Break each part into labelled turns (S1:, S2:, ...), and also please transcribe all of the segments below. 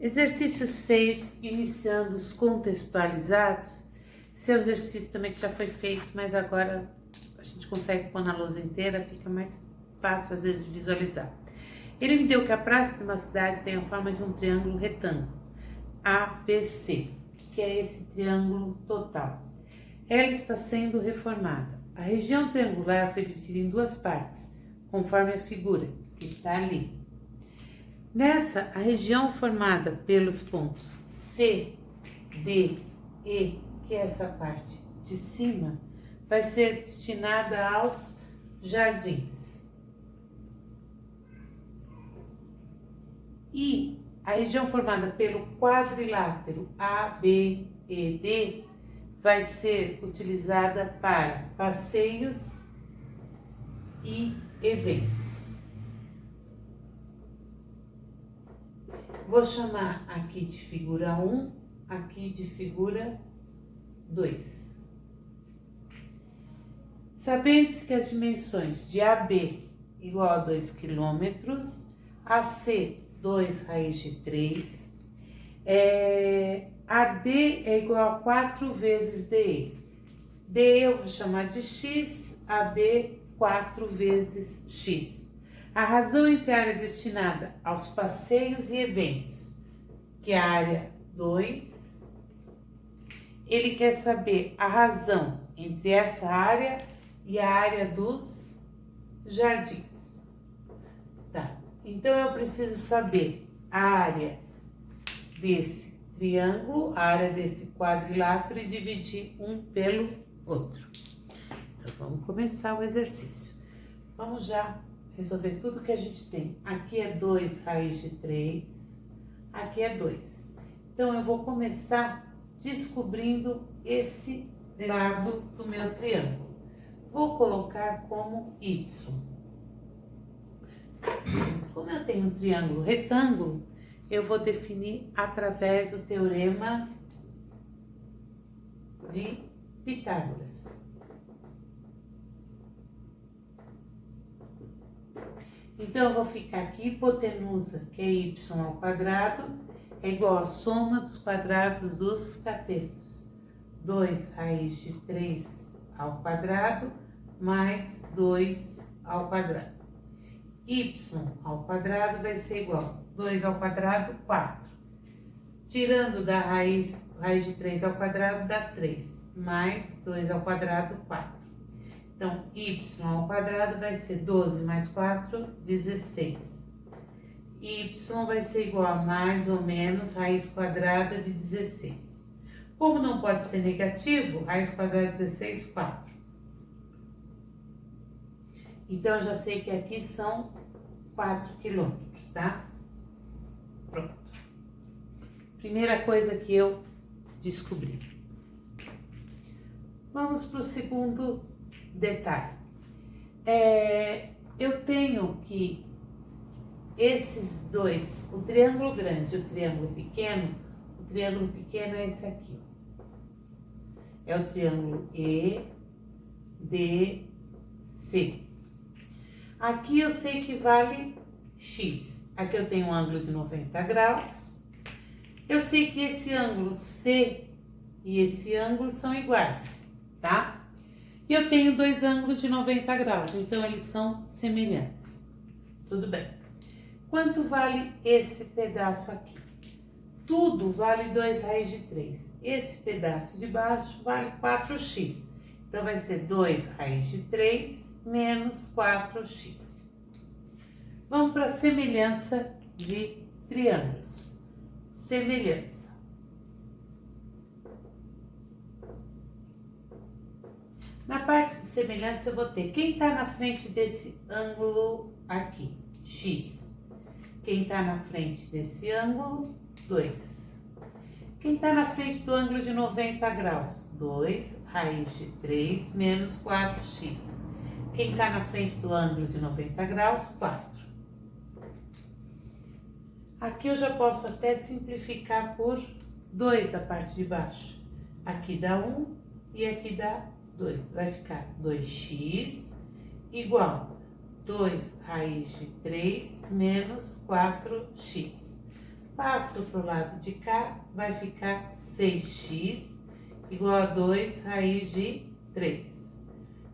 S1: Exercício 6, iniciando os contextualizados. Esse exercício também que já foi feito, mas agora a gente consegue pôr na lousa inteira, fica mais fácil às vezes de visualizar. Ele me deu que a praça de uma cidade tem a forma de um triângulo retângulo, ABC, que é esse triângulo total. Ela está sendo reformada. A região triangular foi dividida em duas partes, conforme a figura que está ali. Nessa, a região formada pelos pontos C, D, E, que é essa parte de cima, vai ser destinada aos jardins. E a região formada pelo quadrilátero A, B, E, D vai ser utilizada para passeios e eventos. Vou chamar aqui de figura 1, aqui de figura 2. Sabendo-se que as dimensões de AB igual a 2 km, AC 2 raiz de 3, AD é igual a 4 vezes DE. DE eu vou chamar de X, AD 4 vezes X. A razão entre a área destinada aos passeios e eventos, que é a área 2, ele quer saber a razão entre essa área e a área dos jardins. Tá, então eu preciso saber a área desse triângulo, a área desse quadrilátero e dividir um pelo outro. Então vamos começar o exercício. Vamos já resolver tudo que a gente tem. Aqui é 2 raiz de 3, aqui é 2. Então, eu vou começar descobrindo esse lado do meu triângulo. Vou colocar como Y. Como eu tenho um triângulo retângulo, eu vou definir através do teorema de Pitágoras. Então, eu vou ficar aqui, hipotenusa, que é y ao quadrado, é igual à soma dos quadrados dos catetos. 2 raiz de 3 ao quadrado, mais 2 ao quadrado. Y ao quadrado vai ser igual a 2 ao quadrado, 4. Tirando da raiz de 3 ao quadrado, dá 3, mais 2 ao quadrado, 4. Então, y ao quadrado vai ser 12 mais 4, 16. Y vai ser igual a mais ou menos raiz quadrada de 16. Como não pode ser negativo, raiz quadrada de 16, 4. Então, eu já sei que aqui são 4 quilômetros, tá? Pronto. Primeira coisa que eu descobri. Vamos para o segundo detalhe. Eu tenho que esses dois, o triângulo grande e o triângulo pequeno é esse aqui. É o triângulo EDC. Aqui eu sei que vale X. Aqui eu tenho um ângulo de 90 graus. Eu sei que esse ângulo C e esse ângulo são iguais, tá? E eu tenho dois ângulos de 90 graus, então eles são semelhantes. Tudo bem. Quanto vale esse pedaço aqui? Tudo vale 2 raiz de 3. Esse pedaço de baixo vale 4x. Então, vai ser 2 raiz de 3 menos 4x. Vamos para a semelhança de triângulos. Semelhança. Na parte de semelhança, eu vou ter quem está na frente desse ângulo aqui, X. Quem está na frente desse ângulo, 2. Quem está na frente do ângulo de 90 graus, 2 raiz de 3 menos 4x. Quem está na frente do ângulo de 90 graus, 4. Aqui eu já posso até simplificar por 2 a parte de baixo. Aqui dá 1 e aqui dá 2. Vai ficar 2x igual 2 raiz de 3 menos 4x. passo para o lado de cá, vai ficar 6x igual a 2 raiz de 3.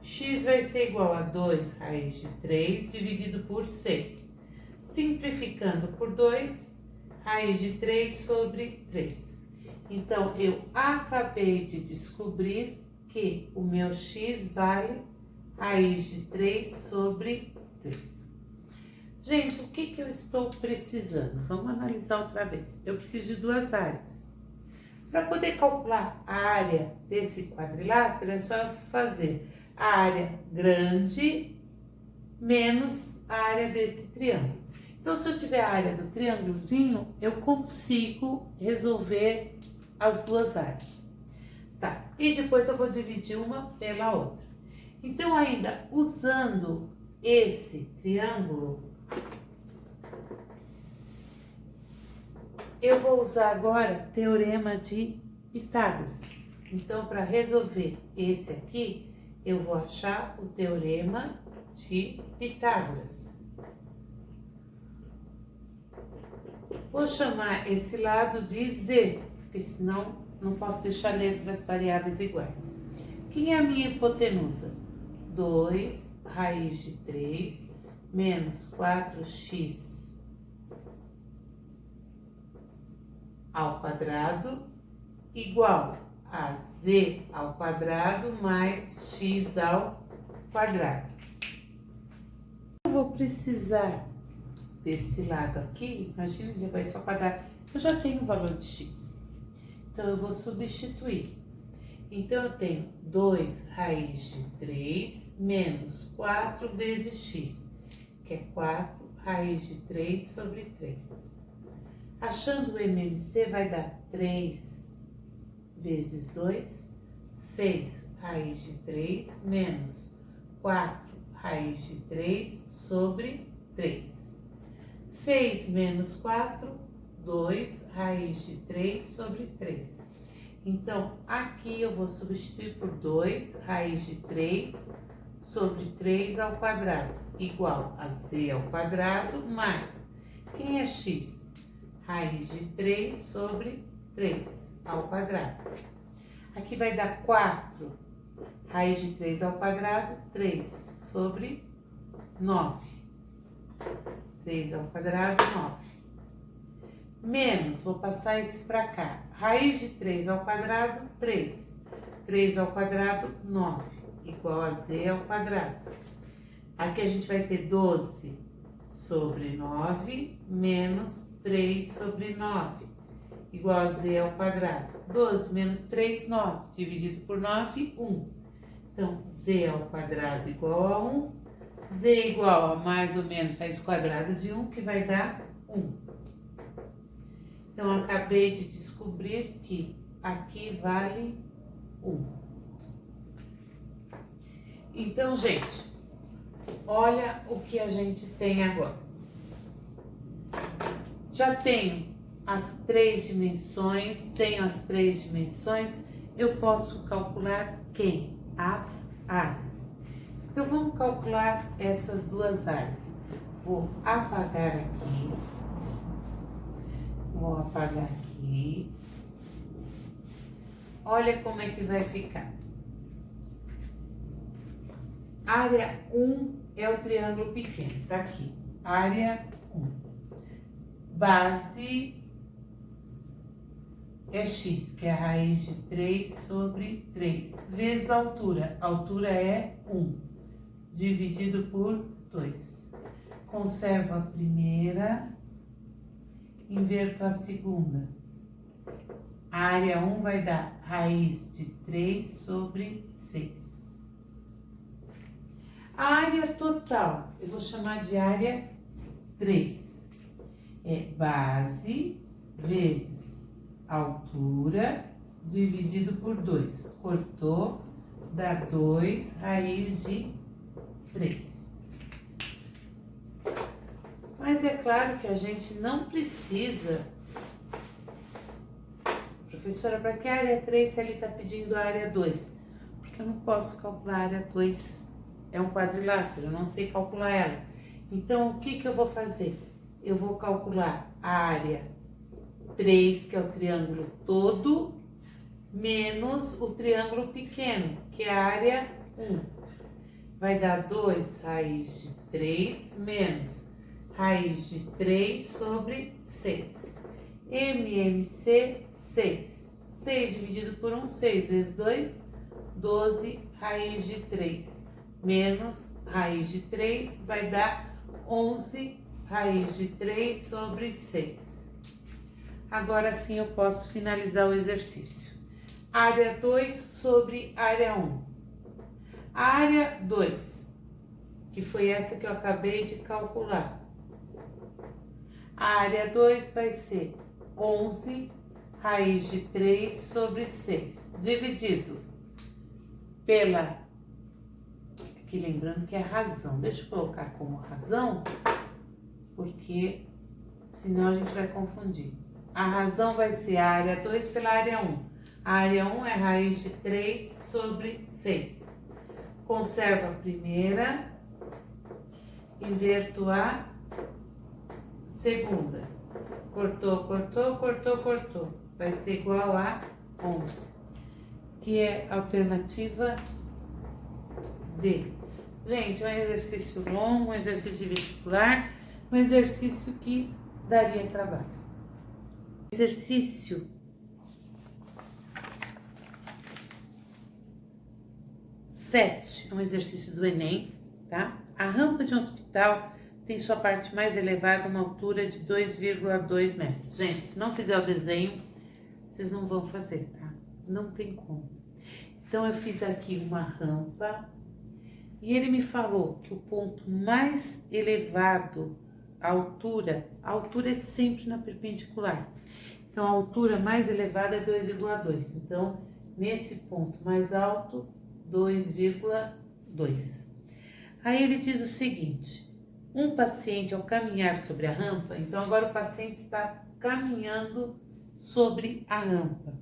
S1: X vai ser igual a 2 raiz de 3 dividido por 6. Simplificando por 2, raiz de 3 sobre 3. Então, eu acabei de descobrir que o meu x vale raiz de 3 sobre 3. Gente, o que eu estou precisando? Vamos analisar outra vez. Eu preciso de duas áreas. Para poder calcular a área desse quadrilátero, é só fazer a área grande menos a área desse triângulo. Então, se eu tiver a área do triângulozinho, eu consigo resolver as duas áreas. Tá, e depois eu vou dividir uma pela outra. Então, ainda usando esse triângulo, eu vou usar agora teorema de Pitágoras. Então, para resolver esse aqui, eu vou achar o teorema de Pitágoras. Vou chamar esse lado de Z, porque senão não posso deixar letras variáveis iguais. Quem é a minha hipotenusa? 2 raiz de 3 menos 4x ao quadrado igual a z ao quadrado mais x ao quadrado. Eu vou precisar desse lado aqui, imagina levar isso ao quadrado, eu já tenho o valor de x. Então, eu vou substituir. Então, eu tenho 2 raiz de 3 menos 4 vezes x, que é 4 raiz de 3 sobre 3. Achando o MMC, vai dar 3 vezes 2, 6 raiz de 3 menos 4 raiz de 3 sobre 3. 6 menos 4, 2 raiz de 3 sobre 3. Então, aqui eu vou substituir por 2 raiz de 3 sobre 3 ao quadrado, igual a z ao quadrado, mais, quem é x? Raiz de 3 sobre 3 ao quadrado. Aqui vai dar 4 raiz de 3 ao quadrado, 3 sobre 9. 3 ao quadrado, 9. Menos, vou passar esse para cá. Raiz de 3 ao quadrado, 3. 3 ao quadrado, 9. Igual a z ao quadrado. Aqui a gente vai ter 12 sobre 9 menos 3 sobre 9. Igual a z ao quadrado. 12 menos 3, 9. Dividido por 9, 1. Então, z ao quadrado igual a 1. Z igual a mais ou menos raiz quadrada de 1, que vai dar 1. Então, eu acabei de descobrir que aqui vale 1. Então, gente, olha o que a gente tem agora. Já tenho as 3 dimensões, eu posso calcular quem? As áreas. Então, vamos calcular essas duas áreas. Vou apagar aqui. Vou apagar aqui. Olha como é que vai ficar. Área 1 é o triângulo pequeno, tá aqui. Área 1. Base é x, que é a raiz de 3 sobre 3, vezes a altura. A altura é 1, dividido por 2. Conservo a primeira, inverto a segunda. A área 1 vai dar raiz de 3 sobre 6. A área total, eu vou chamar de área 3. É base vezes altura dividido por 2. Cortou, dá 2 raiz de 3. Mas é claro que a gente não precisa. Professora, para que a área 3 se ele está pedindo a área 2? Porque eu não posso calcular a área 2. É um quadrilátero, eu não sei calcular ela. Então, o que eu vou fazer? Eu vou calcular a área 3, que é o triângulo todo, menos o triângulo pequeno, que é a área 1. Vai dar 2 raiz de 3 menos raiz de 3 sobre 6. MMC, 6. 6 dividido por 1, 6 vezes 2, 12 raiz de 3. Menos raiz de 3 vai dar 11 raiz de 3 sobre 6. Agora sim eu posso finalizar o exercício. Área 2 sobre área 1. A área 2, que foi essa que eu acabei de calcular. A área 2 vai ser 11 raiz de 3 sobre 6, dividido pela... Aqui lembrando que é razão. Deixa eu colocar como razão, porque senão a gente vai confundir. A razão vai ser a área 2 pela área 1. A área 1 é raiz de 3 sobre 6. Conservo a primeira, inverto a segunda. Cortou, cortou, cortou, cortou. Vai ser igual a 11, que é a alternativa D. Gente, é um exercício longo, um exercício de vestibular, um exercício que daria trabalho. Exercício 7, é um exercício do Enem, tá? A rampa de um hospital tem sua parte mais elevada, uma altura de 2,2 metros. Gente, se não fizer o desenho, vocês não vão fazer, tá? Não tem como. Então, eu fiz aqui uma rampa e ele me falou que o ponto mais elevado, a altura é sempre na perpendicular. Então, a altura mais elevada é 2,2. Então, nesse ponto mais alto, 2,2. Aí ele diz o seguinte: um paciente ao caminhar sobre a rampa, então agora o paciente está caminhando sobre a rampa.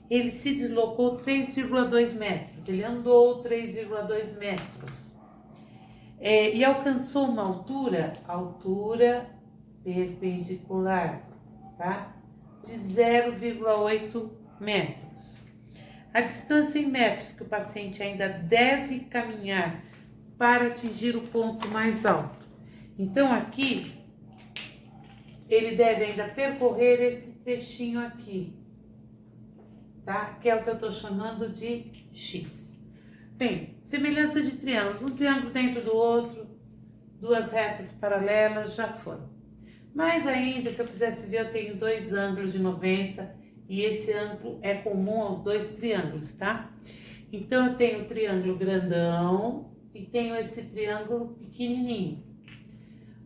S1: Ele se deslocou 3,2 metros, ele andou 3,2 metros e alcançou uma altura perpendicular, tá? De 0,8 metros. A distância em metros que o paciente ainda deve caminhar para atingir o ponto mais alto. Então, aqui, ele deve ainda percorrer esse trechinho aqui, tá? Que é o que eu estou chamando de X. Bem, semelhança de triângulos. Um triângulo dentro do outro, duas retas paralelas, já foram. Mas ainda, se eu quisesse ver, eu tenho dois ângulos de 90 e esse ângulo é comum aos dois triângulos, tá? Então, eu tenho o triângulo grandão e tenho esse triângulo pequenininho.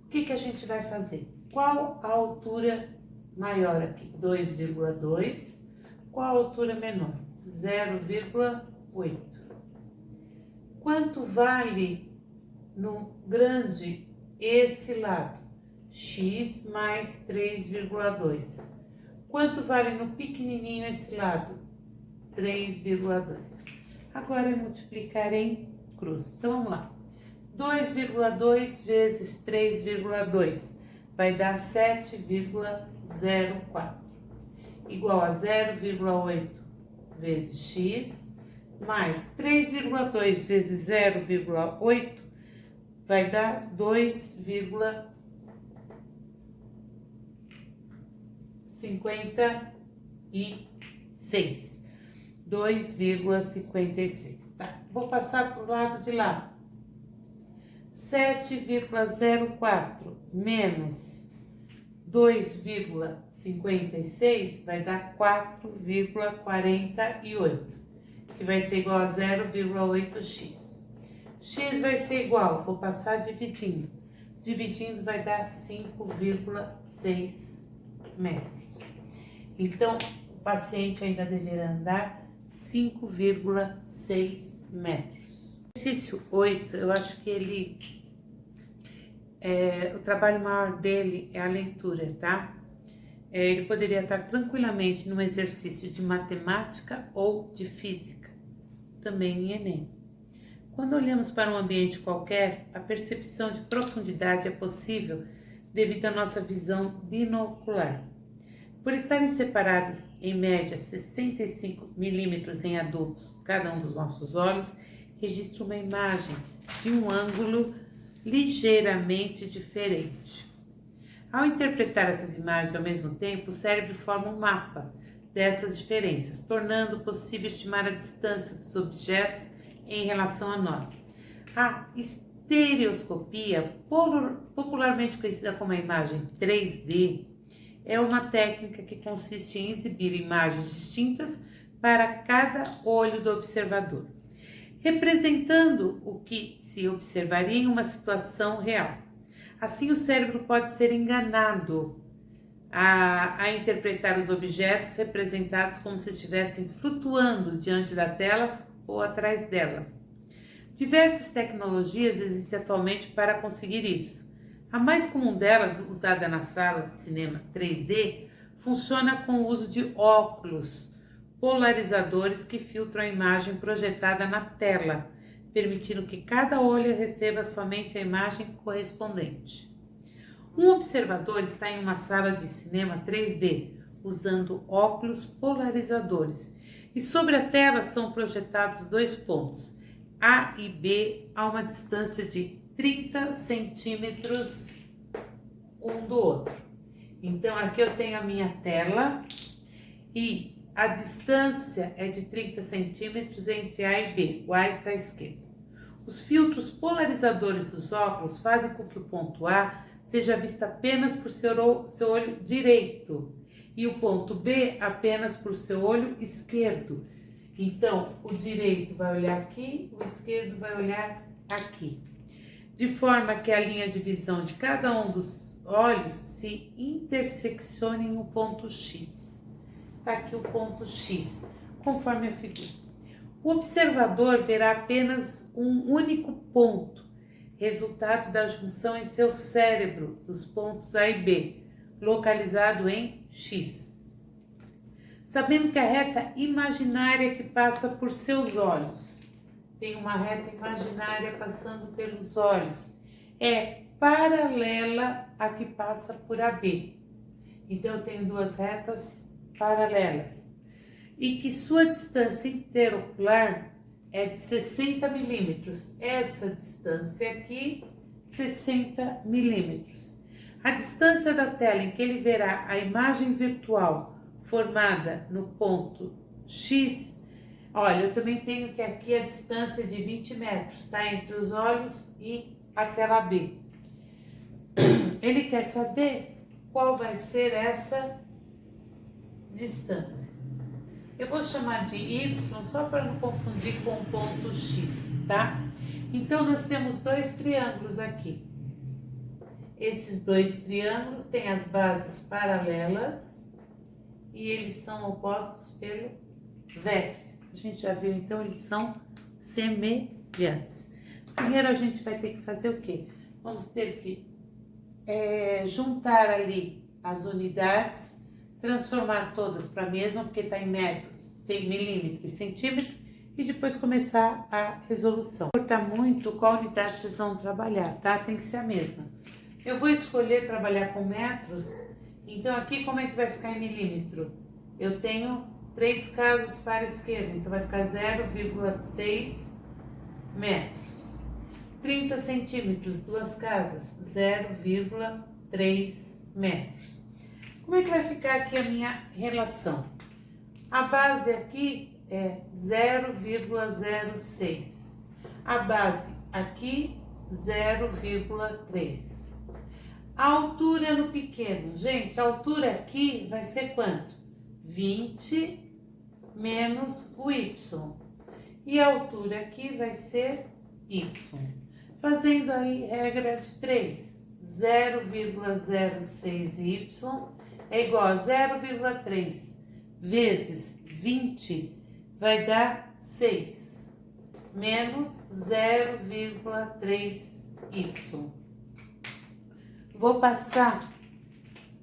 S1: O que que a gente vai fazer? Qual a altura maior aqui? 2,2. Qual a altura menor? 0,8. Quanto vale no grande esse lado? X mais 3,2. Quanto vale no pequenininho esse lado? 3,2. Agora é multiplicar em cruz. Então, vamos lá. 2,2 vezes 3,2 vai dar 7,04. Igual a 0,8 vezes x, mais 3,2 vezes 0,8 vai dar 2,56. 2,56, tá? Vou passar para o lado de lá. 7,04 menos 2,56 vai dar 4,48, que vai ser igual a 0,8x. X vai ser igual, vou passar dividindo. Dividindo vai dar 5,6 metros. Então, o paciente ainda deverá andar 5,6 metros. Exercício 8, eu acho que ele... o trabalho maior dele é a leitura, tá? Ele poderia estar tranquilamente num exercício de matemática ou de física, também em Enem. Quando olhamos para um ambiente qualquer, a percepção de profundidade é possível devido à nossa visão binocular. Por estarem separados em média 65 milímetros em adultos, cada um dos nossos olhos registra uma imagem de um ângulo ligeiramente diferente. Ao interpretar essas imagens ao mesmo tempo, o cérebro forma um mapa dessas diferenças, tornando possível estimar a distância dos objetos em relação a nós. A estereoscopia, popularmente conhecida como a imagem 3D, é uma técnica que consiste em exibir imagens distintas para cada olho do observador, representando o que se observaria em uma situação real. Assim, o cérebro pode ser enganado a interpretar os objetos representados como se estivessem flutuando diante da tela ou atrás dela. Diversas tecnologias existem atualmente para conseguir isso. A mais comum delas, usada na sala de cinema 3D, funciona com o uso de óculos polarizadores que filtram a imagem projetada na tela, permitindo que cada olho receba somente a imagem correspondente. Um observador está em uma sala de cinema 3D, usando óculos polarizadores, e sobre a tela são projetados 2 pontos, A e B, a uma distância de 30 centímetros um do outro. Então, aqui eu tenho a minha tela e a distância é de 30 centímetros entre A e B. O A está à esquerda. Os filtros polarizadores dos óculos fazem com que o ponto A seja visto apenas por seu olho direito e o ponto B apenas por seu olho esquerdo. Então, o direito vai olhar aqui, o esquerdo vai olhar aqui, de forma que a linha de visão de cada um dos olhos se interseccione em um ponto X. Está aqui o ponto X, conforme a figura. O observador verá apenas um único ponto, resultado da junção em seu cérebro dos pontos A e B, localizado em X. Sabendo que a reta imaginária que passa por seus olhos, tem uma reta imaginária passando pelos olhos, é paralela à que passa por AB. Então, eu tenho 2 retas paralelas. E que sua distância interocular é de 60 milímetros. Essa distância aqui, 60 milímetros. A distância da tela em que ele verá a imagem virtual formada no ponto X, olha, eu também tenho que aqui a distância de 20 metros, tá? Entre os olhos e a tela B. Ele quer saber qual vai ser essa distância. Eu vou chamar de Y só para não confundir com o ponto X, tá? Então, nós temos 2 triângulos aqui. Esses 2 triângulos têm as bases paralelas e eles são opostos pelo vértice. A gente já viu, então, eles são semelhantes. Primeiro, a gente vai ter que fazer o quê? Vamos ter que juntar ali as unidades, transformar todas para a mesma, porque está em metros, milímetros e centímetros, e depois começar a resolução. Não importa muito qual unidade vocês vão trabalhar, tá? Tem que ser a mesma. Eu vou escolher trabalhar com metros, então aqui como é que vai ficar em milímetro? Eu tenho 3 casas para a esquerda, então vai ficar 0,6 metros. 30 centímetros, 2 casas, 0,3 metros. Como é que vai ficar aqui a minha relação? A base aqui é 0,06. A base aqui, 0,3. A altura no pequeno. Gente, a altura aqui vai ser quanto? 20 menos o Y. E a altura aqui vai ser Y. Fazendo aí regra de 3. 0,06Y é igual a 0,3 vezes 20 vai dar 6, menos 0,3Y. Vou passar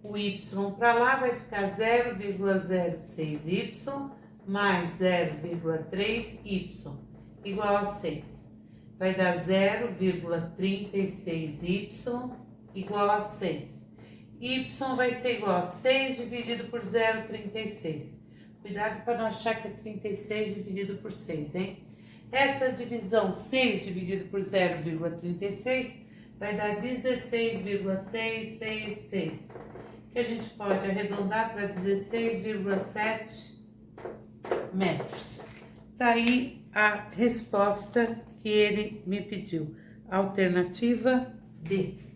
S1: o Y para lá, vai ficar 0,06Y mais 0,3Y igual a 6. Vai dar 0,36Y igual a 6. Y vai ser igual a 6 dividido por 0,36. Cuidado para não achar que é 36 dividido por 6, hein? Essa divisão 6 dividido por 0,36 vai dar 16,666, que a gente pode arredondar para 16,7 metros. Tá aí a resposta que ele me pediu. Alternativa D.